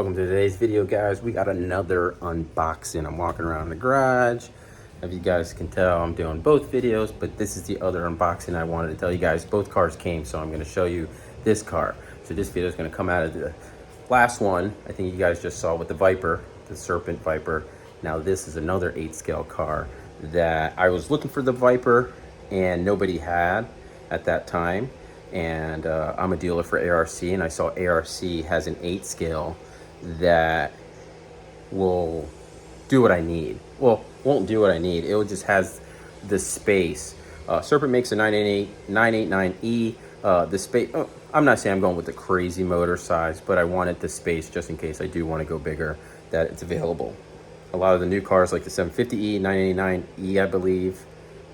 Welcome to today's video, guys. We got another unboxing. I'm walking around the garage. As you guys can tell, I'm doing both videos, but this is the other unboxing I wanted to tell you guys. Both cars came, so I'm going to show you this car. So this video is going to come out of the last one. I think you guys just saw with the Viper, the Serpent Viper. Now this is another 8-scale car that I was looking for the Viper and nobody had at that time. And I'm a dealer for ARC, and I saw ARC has an 8-scale that will do what I need. Well, won't do what I need. It just has the space. Serpent makes a 989E. The space. Oh, I'm not saying I'm going with the crazy motor size, but I wanted the space just in case I do want to go bigger, that it's available. A lot of the new cars, like the 750E, 989E, I believe,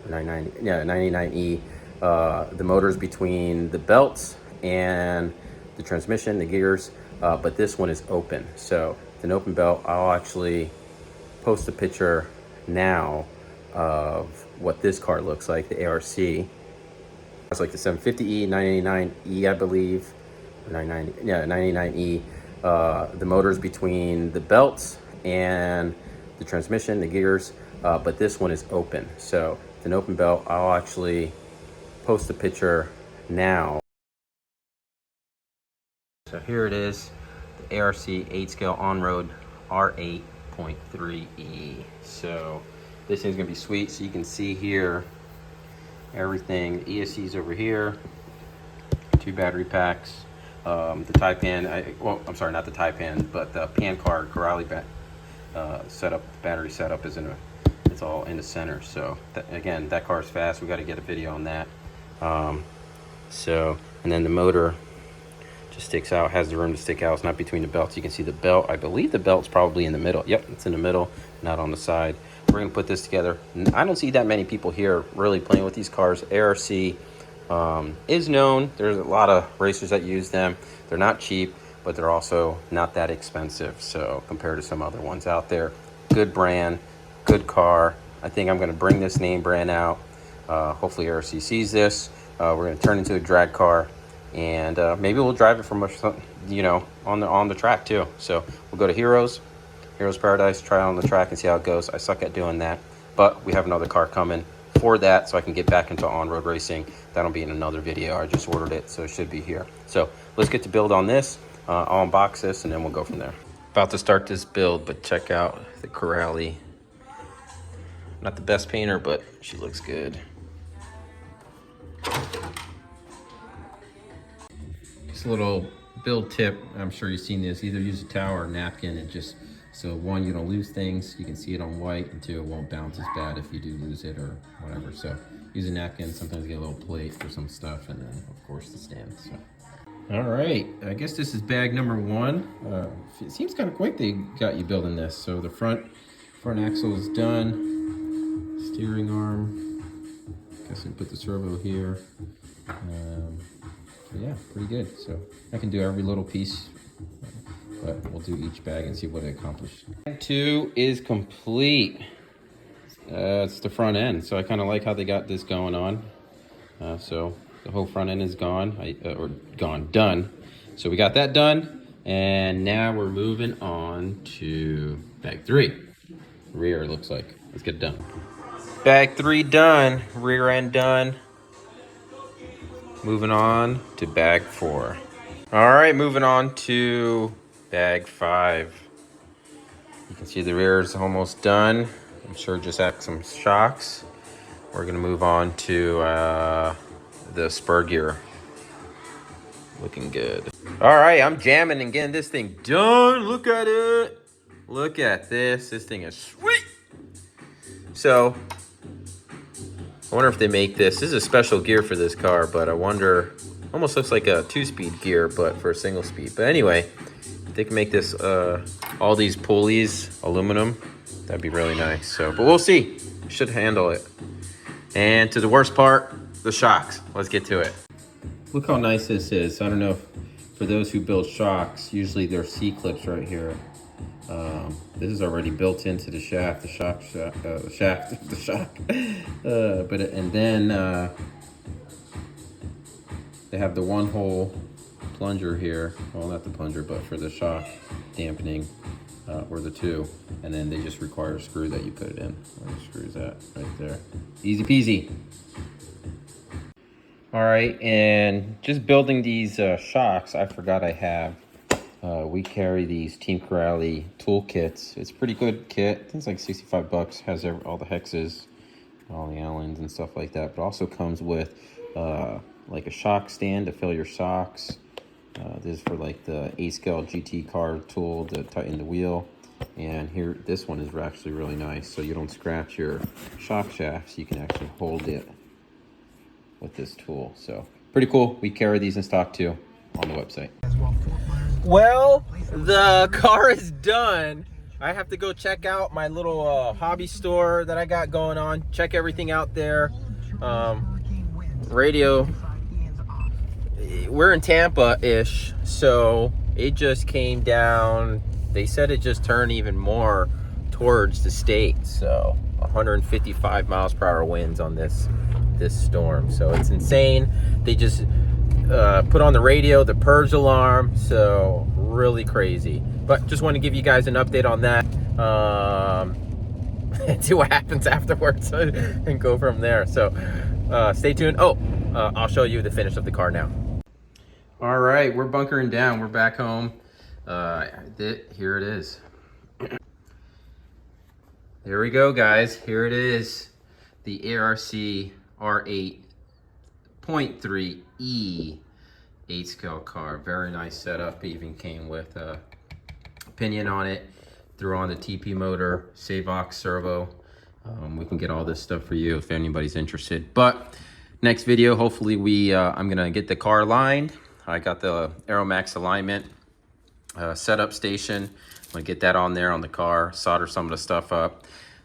989E. The motors between the belts and the transmission, the gears, but this one is open. So it's an open belt. I'll actually post a picture now of what this car looks like, the ARC. It's like the 750E, 989E, I believe, 989E. The motors between the belts and the transmission, the gears, but this one is open. So it's an open belt. I'll actually post a picture now. So here it is, the ARC 8-scale on-road R8.3E. So this thing's gonna be sweet. So you can see here everything. The ESC's over here, 2 battery packs, the Taipan. Well, I'm sorry, not the Taipan, but the pan card Corrali setup. The battery setup is it's all in the center. So again, that car's fast. We got to get a video on that. And then the motor just sticks out, has the room to stick out. It's not between the belts. You can see the belt. I believe the belt's probably in the middle. Yep, it's in the middle, not on the side. We're gonna put this together. I don't see that many people here really playing with these cars. ARC is known. There's a lot of racers that use them. They're not cheap, but they're also not that expensive. So compared to some other ones out there, good brand, good car. I think I'm gonna bring this name brand out. Hopefully ARC sees this. We're going to turn into a drag car, and maybe we'll drive it from on the track too. So we'll go to Heroes Paradise, try it on the track and see how it goes. I suck at doing that, but we have another car coming for that, so I can get back into on-road racing. That'll be in another video. I just ordered it, so it should be here. So let's get to build on this. I'll unbox this, and then we'll go from there. About to start this build, but check out the Corrali. Not the best painter, but she looks good. Just a little build tip. I'm sure you've seen this. Either use a towel or a napkin, and just so 1, you don't lose things. You can see it on white, and 2, it won't bounce as bad if you do lose it or whatever. So use a napkin. Sometimes you get a little plate for some stuff, and then of course the stand. So all right, I guess this is bag number 1. It seems kind of quick they got you building this. So the front axle is done. Steering arm. Guess we put the servo here. Yeah, pretty good. So I can do every little piece, but we'll do each bag and see what it accomplished. Bag 2 is complete. It's the front end, so I kind of like how they got this going on. So the whole front end is gone, done. So we got that done, and now we're moving on to bag 3. Rear, it looks like. Let's get it done. Bag 3 done, rear end done. Moving on to bag 4. All right, moving on to bag 5. You can see the rear is almost done. I'm sure just add some shocks. We're gonna move on to the spur gear. Looking good. All right, I'm jamming and getting this thing done. Look at it. Look at this. This thing is sweet. So I wonder if they make this. This is a special gear for this car, but I wonder, almost looks like a 2-speed gear, but for a single speed. But anyway, if they can make this, all these pulleys, aluminum, that'd be really nice. So, but we'll see. Should handle it. And to the worst part, the shocks. Let's get to it. Look how nice this is. I don't know if, for those who build shocks, usually they're C-clips right here. This is already built into the shaft, the shock. And then they have the 1-hole plunger here. Well, not the plunger, but for the shock. dampening, or the two, and then they just require a screw that you put it in. Where the screw's at? Right there. Easy peasy. All right, and just building these shocks, I forgot I have. We carry these Team Corrali tool kits. It's a pretty good kit. I think it's like 65 bucks. Has all the hexes, all the Allens and stuff like that. But also comes with like a shock stand to fill your shocks. This is for like the A-scale GT car tool to tighten the wheel. And here, this one is actually really nice. So you don't scratch your shock shafts. You can actually hold it with this tool. So pretty cool. We carry these in stock too on the website. Well, the car is done. I have to go check out my little hobby store that I got going on. Check everything out there. Radio. We're in Tampa-ish, so it just came down. They said it just turned even more towards the state. So 155 miles per hour winds on this storm. So it's insane. They just put on the radio the purge alarm, so really crazy. But just want to give you guys an update on that, and see what happens afterwards and go from there. So stay tuned. I'll show you the finish of the car now. All right, we're bunkering down. We're back home. Here it is. There we go, guys. Here it is, the ARC R8.3E 8-scale car. Very nice setup. Even came with a pinion on it. Threw on the TP motor, Savox servo. We can get all this stuff for you if anybody's interested. But next video, hopefully I'm gonna get the car aligned. I got the Aeromax alignment setup station. I'm gonna get that on there on the car, solder some of the stuff up.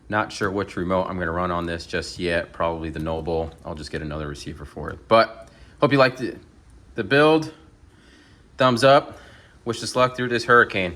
Not sure which remote I'm gonna run on this just yet. Probably the Noble. I'll just get another receiver for it. But hope you liked the build. Thumbs up. Wish us luck through this hurricane.